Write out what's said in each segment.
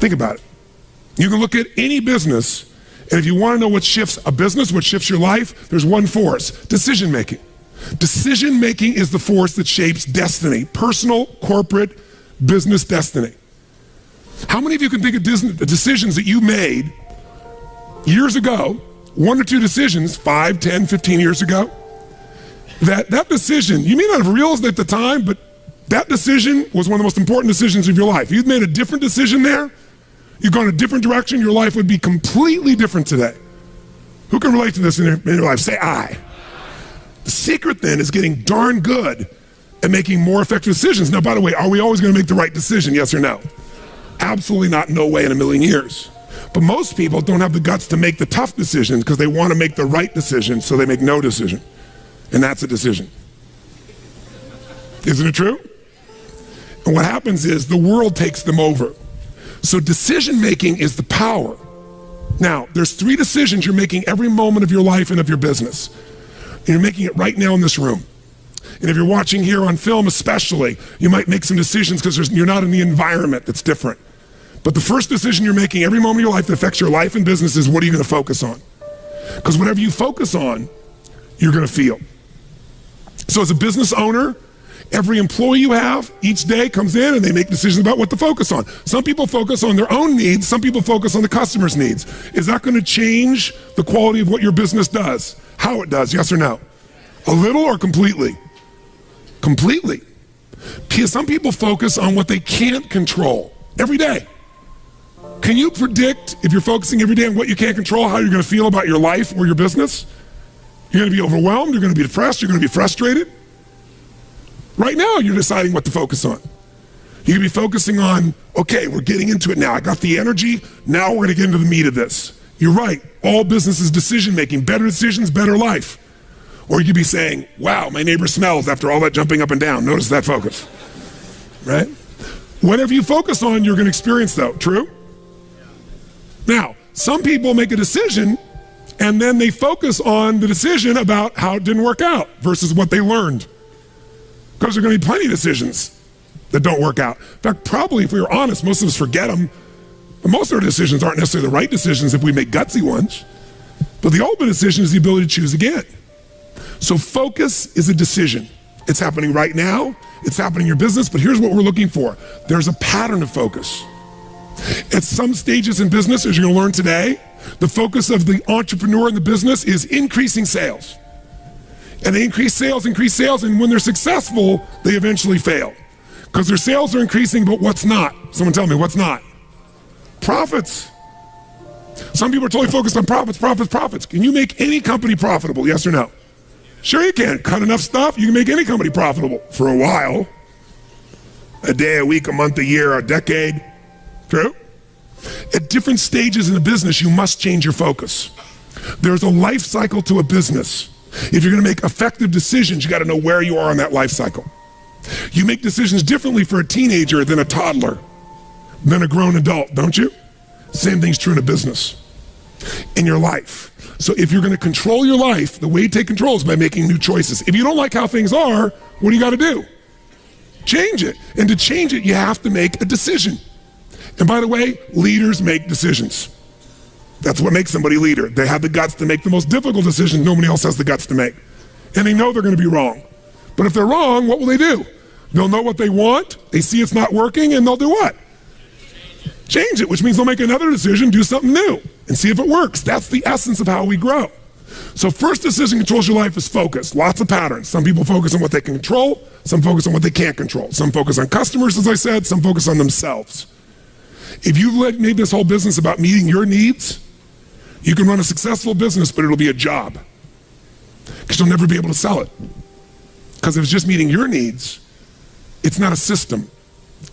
Think about it. You can look at any business, and if you want to know what shifts a business, what shifts your life, there's one force: decision making. Decision making is the force that shapes destiny, personal, corporate, business destiny. How many of you can think of decisions that you made years ago, 1 or 2 decisions, 5, 10, 15 years ago, that decision, you may not have realized it at the time, but that decision was one of the most important decisions of your life. If you'd made a different decision there, you've gone a different direction, your life would be completely different today. Who can relate to this in your life? Say I. The secret then is getting darn good at making more effective decisions. Now, by the way, are we always going to make the right decision, yes or no? Absolutely not, no way in a million years. But most people don't have the guts to make the tough decisions because they want to make the right decision, so they make no decision. And that's a decision. Isn't it true? And what happens is the world takes them over. So decision making is the power. Now, there's 3 decisions you're making every moment of your life and of your business. And you're making it right now in this room. And if you're watching here on film especially, you might make some decisions because you're not in the environment that's different. But the first decision you're making every moment of your life that affects your life and business is, what are you going to focus on? Because whatever you focus on, you're going to feel. So as a business owner, every employee you have each day comes in and they make decisions about what to focus on. Some people focus on their own needs, some people focus on the customer's needs. Is that going to change the quality of what your business does? How it does, yes or no? A little or completely? Completely. Some people focus on what they can't control every day. Can you predict, if you're focusing every day on what you can't control, how you're going to feel about your life or your business? You're going to be overwhelmed, you're going to be depressed, you're going to be frustrated. Right now, you're deciding what to focus on. You're going to be focusing on, okay, we're getting into it now. I got the energy, now we're going to get into the meat of this. You're right, all business is decision making, better decisions, better life. Or you could be saying, wow, my neighbor smells after all that jumping up and down. Notice that focus, right? Whatever you focus on, you're going to experience though, true? Now, some people make a decision and then they focus on the decision about how it didn't work out versus what they learned. Because there are going to be plenty of decisions that don't work out. In fact, probably if we were honest, most of us forget them. But most of our decisions aren't necessarily the right decisions if we make gutsy ones. But the ultimate decision is the ability to choose again. So focus is a decision. It's happening right now. It's happening in your business. But here's what we're looking for. There's a pattern of focus. At some stages in business, as you're going to learn today, the focus of the entrepreneur in the business is increasing sales. And they increase sales, and when they're successful, they eventually fail. Because their sales are increasing, but what's not? Someone tell me, what's not? Profits. Some people are totally focused on profits. Can you make any company profitable, yes or no? Sure you can. Cut enough stuff, you can make any company profitable for a while. A day, a week, a month, a year, a decade. True? At different stages in the business, you must change your focus. There's a life cycle to a business. If you're going to make effective decisions, you got to know where you are on that life cycle. You make decisions differently for a teenager than a toddler, than a grown adult, don't you? Same thing's true in a business, in your life. So if you're going to control your life, the way you take control is by making new choices. If you don't like how things are, what do you got to do? Change it. And to change it, you have to make a decision. And by the way, leaders make decisions. That's what makes somebody a leader. They have the guts to make the most difficult decisions nobody else has the guts to make. And they know they're going to be wrong. But if they're wrong, what will they do? They'll know what they want, they see it's not working, and they'll do what? Change it, which means they'll make another decision, do something new, and see if it works. That's the essence of how we grow. So first decision controls your life is focus. Lots of patterns. Some people focus on what they can control, some focus on what they can't control. Some focus on customers, as I said, some focus on themselves. If you've made this whole business about meeting your needs, you can run a successful business, but it'll be a job. Because you'll never be able to sell it. Because if it's just meeting your needs, it's not a system.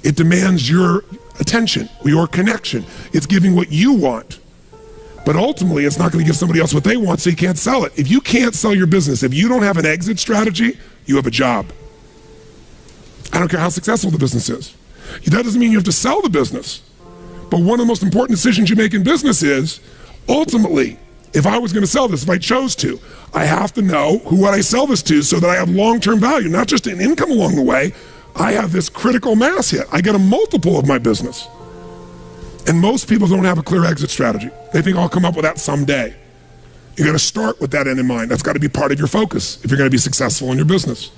It demands your attention, your connection. It's giving what you want. But ultimately, it's not going to give somebody else what they want, so you can't sell it. If you can't sell your business, if you don't have an exit strategy, you have a job. I don't care how successful the business is. That doesn't mean you have to sell the business. But one of the most important decisions you make in business is, ultimately, if I was going to sell this, if I chose to, I have to know who would I sell this to so that I have long-term value, not just an income along the way. I have this critical mass hit. I get a multiple of my business. And most people don't have a clear exit strategy. They think I'll come up with that someday. You gotta start with that end in mind. That's gotta be part of your focus if you're gonna be successful in your business.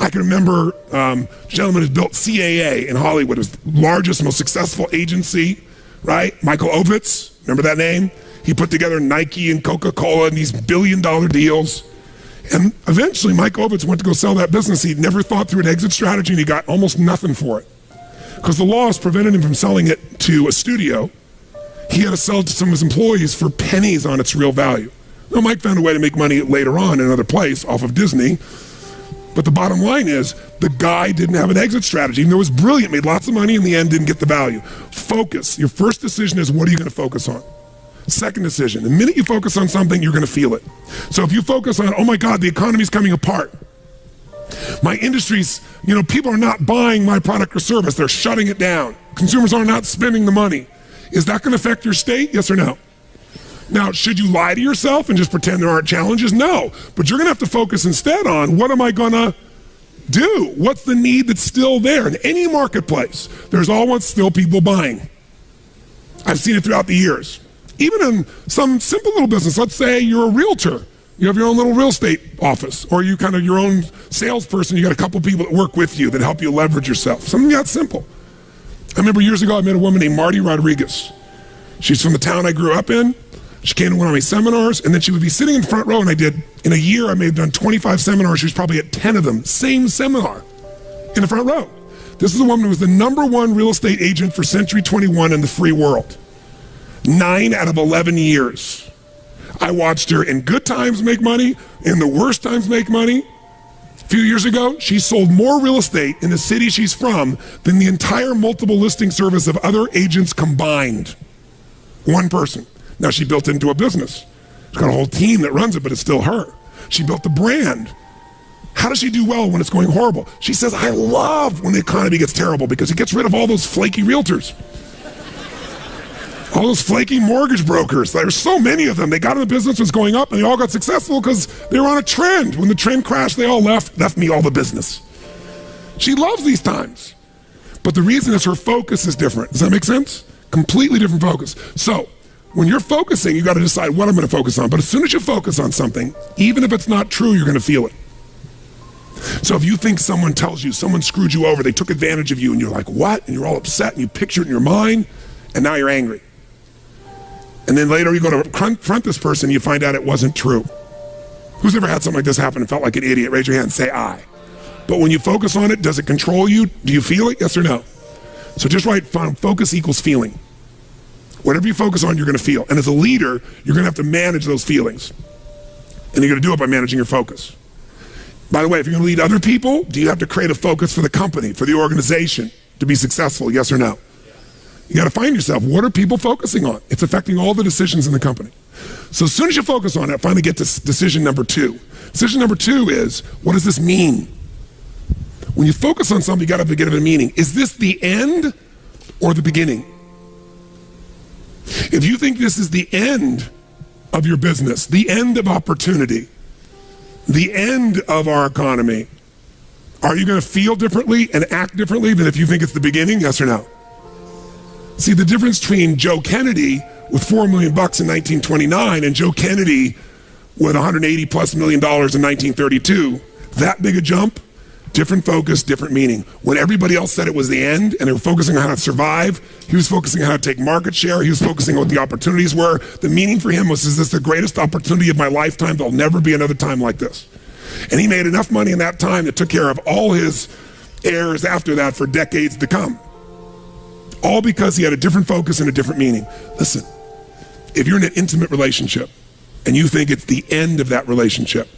I can remember a gentleman who built CAA in Hollywood. It was the largest, most successful agency, right? Michael Ovitz, remember that name? He put together Nike and Coca-Cola and these billion-dollar deals. And eventually Mike Ovitz went to go sell that business. He never thought through an exit strategy and he got almost nothing for it. Because the laws prevented him from selling it to a studio. He had to sell it to some of his employees for pennies on its real value. Now, Mike found a way to make money later on in another place off of Disney. But the bottom line is, the guy didn't have an exit strategy. Even though it was brilliant, made lots of money, in the end didn't get the value. Focus. Your first decision is, what are you going to focus on? Second decision, the minute you focus on something, you're going to feel it. So if you focus on, oh my God, the economy's coming apart. My industry's, people are not buying my product or service. They're shutting it down. Consumers are not spending the money. Is that going to affect your state? Yes or no? Now, should you lie to yourself and just pretend there aren't challenges? No. But you're going to have to focus instead on, what am I going to do? What's the need that's still there? In any marketplace, there's always still people buying. I've seen it throughout the years. Even in some simple little business, let's say you're a realtor. You have your own little real estate office, or you kind of your own salesperson. You got a couple people that work with you that help you leverage yourself. Something that simple. I remember years ago, I met a woman named Marty Rodriguez. She's from the town I grew up in. She came to one of my seminars, and then she would be sitting in the front row, and in a year, I may have done 25 seminars. She was probably at 10 of them, same seminar, in the front row. This is a woman who was the #1 real estate agent for Century 21 in the free world. 9 out of 11 years. I watched her in good times make money, in the worst times make money. A few years ago, she sold more real estate in the city she's from than the entire multiple listing service of other agents combined. One person. Now she built into a business. She's got a whole team that runs it, but it's still her. She built the brand. How does she do well when it's going horrible? She says, I love when the economy gets terrible because it gets rid of all those flaky realtors. All those flaky mortgage brokers. There's so many of them. They got in the business, was going up, and they all got successful because they were on a trend. When the trend crashed, they all left me all the business. She loves these times. But the reason is her focus is different. Does that make sense? Completely different focus. So when you're focusing, you got to decide what I'm going to focus on. But as soon as you focus on something, even if it's not true, you're going to feel it. So if you think someone tells you, someone screwed you over, they took advantage of you, and you're like, what? And you're all upset, and you picture it in your mind, and now you're angry. And then later you go to confront this person and you find out it wasn't true. Who's ever had something like this happen and felt like an idiot? Raise your hand and say I. But when you focus on it, does it control you? Do you feel it? Yes or no? So just write focus equals feeling. Whatever you focus on, you're going to feel. And as a leader, you're going to have to manage those feelings. And you're going to do it by managing your focus. By the way, if you're going to lead other people, do you have to create a focus for the company, for the organization to be successful? Yes or no? You got to find yourself, what are people focusing on? It's affecting all the decisions in the company. So as soon as you focus on it, finally get to decision number 2. Decision number 2 is, what does this mean? When you focus on something, you got to give it a meaning. Is this the end or the beginning? If you think this is the end of your business, the end of opportunity, the end of our economy, are you going to feel differently and act differently than if you think it's the beginning? Yes or no? See, the difference between Joe Kennedy with $4 million in 1929 and Joe Kennedy with $180+ million in 1932, that big a jump, different focus, different meaning. When everybody else said it was the end and they were focusing on how to survive, he was focusing on how to take market share, he was focusing on what the opportunities were. The meaning for him was, is this the greatest opportunity of my lifetime? There'll never be another time like this. And he made enough money in that time that took care of all his heirs after that for decades to come. All because he had a different focus and a different meaning. Listen, if you're in an intimate relationship and you think it's the end of that relationship,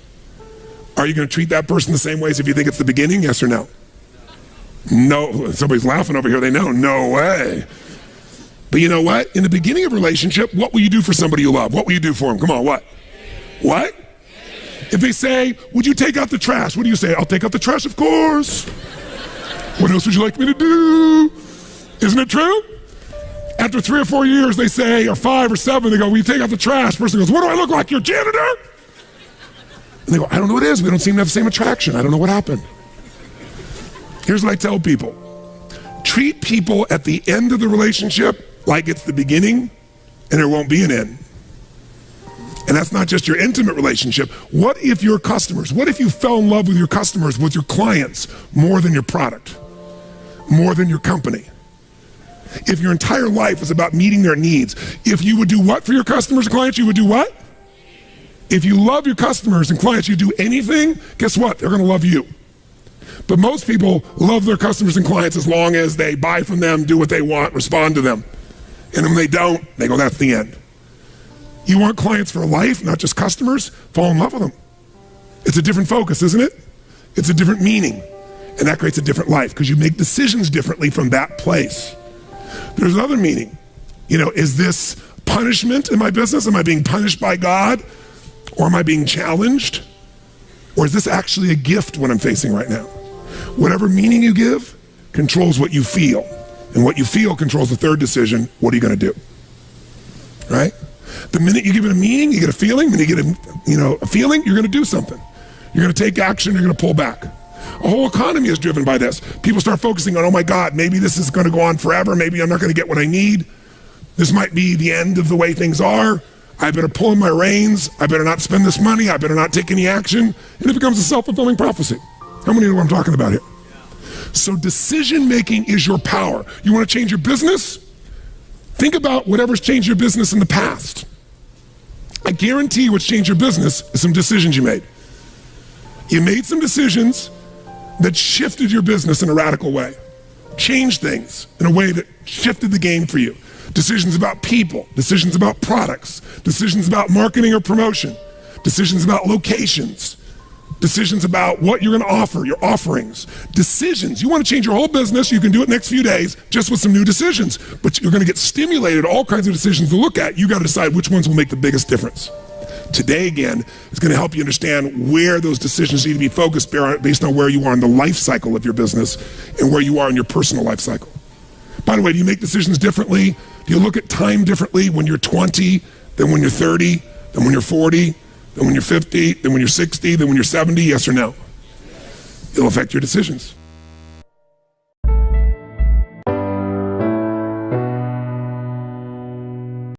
are you going to treat that person the same way as if you think it's the beginning? Yes or no? No. Somebody's laughing over here. They know. No way. But you know what? In the beginning of a relationship, what will you do for somebody you love? What will you do for them? Come on, what? What? If they say, would you take out the trash? What do you say? I'll take out the trash, of course. What else would you like me to do? Isn't it true? After 3 or 4 years, they say, or 5 or 7, they go, will you take out the trash? Person goes, what do I look like, your janitor? And they go, I don't know what it is. We don't seem to have the same attraction. I don't know what happened. Here's what I tell people. Treat people at the end of the relationship like it's the beginning and there won't be an end. And that's not just your intimate relationship. What if your customers, what if you fell in love with your customers, with your clients, more than your product, more than your company? If your entire life is about meeting their needs, if you would do what for your customers and clients, you would do what? If you love your customers and clients, you do anything, guess what? They're gonna love you. But most people love their customers and clients as long as they buy from them, do what they want, respond to them. And when they don't, they go, that's the end. You want clients for life, not just customers? Fall in love with them. It's a different focus, isn't it? It's a different meaning. And that creates a different life because you make decisions differently from that place. There's another meaning. You know, is this punishment in my business? Am I being punished by God? Or am I being challenged? Or is this actually a gift what I'm facing right now? Whatever meaning you give controls what you feel. And what you feel controls the third decision. What are you going to do? Right? The minute you give it a meaning, you get a feeling. When you get a feeling, you're going to do something. You're going to take action. You're going to pull back. A whole economy is driven by this. People start focusing on, oh my God, maybe this is going to go on forever. Maybe I'm not going to get what I need. This might be the end of the way things are. I better pull in my reins. I better not spend this money. I better not take any action. And it becomes a self-fulfilling prophecy. How many know what I'm talking about here? So decision-making is your power. You want to change your business? Think about whatever's changed your business in the past. I guarantee what's changed your business is some decisions you made. You made some decisions that shifted your business in a radical way, changed things in a way that shifted the game for you. Decisions about people, decisions about products, decisions about marketing or promotion, decisions about locations, decisions about what you're going to offer, your offerings, decisions. You want to change your whole business, you can do it next few days just with some new decisions, but you're going to get stimulated, all kinds of decisions to look at. You got to decide which ones will make the biggest difference. Today, again, is going to help you understand where those decisions need to be focused based on where you are in the life cycle of your business and where you are in your personal life cycle. By the way, do you make decisions differently? Do you look at time differently when you're 20 than when you're 30, than when you're 40, than when you're 50, than when you're 60, than when you're 70? Yes or no? It'll affect your decisions.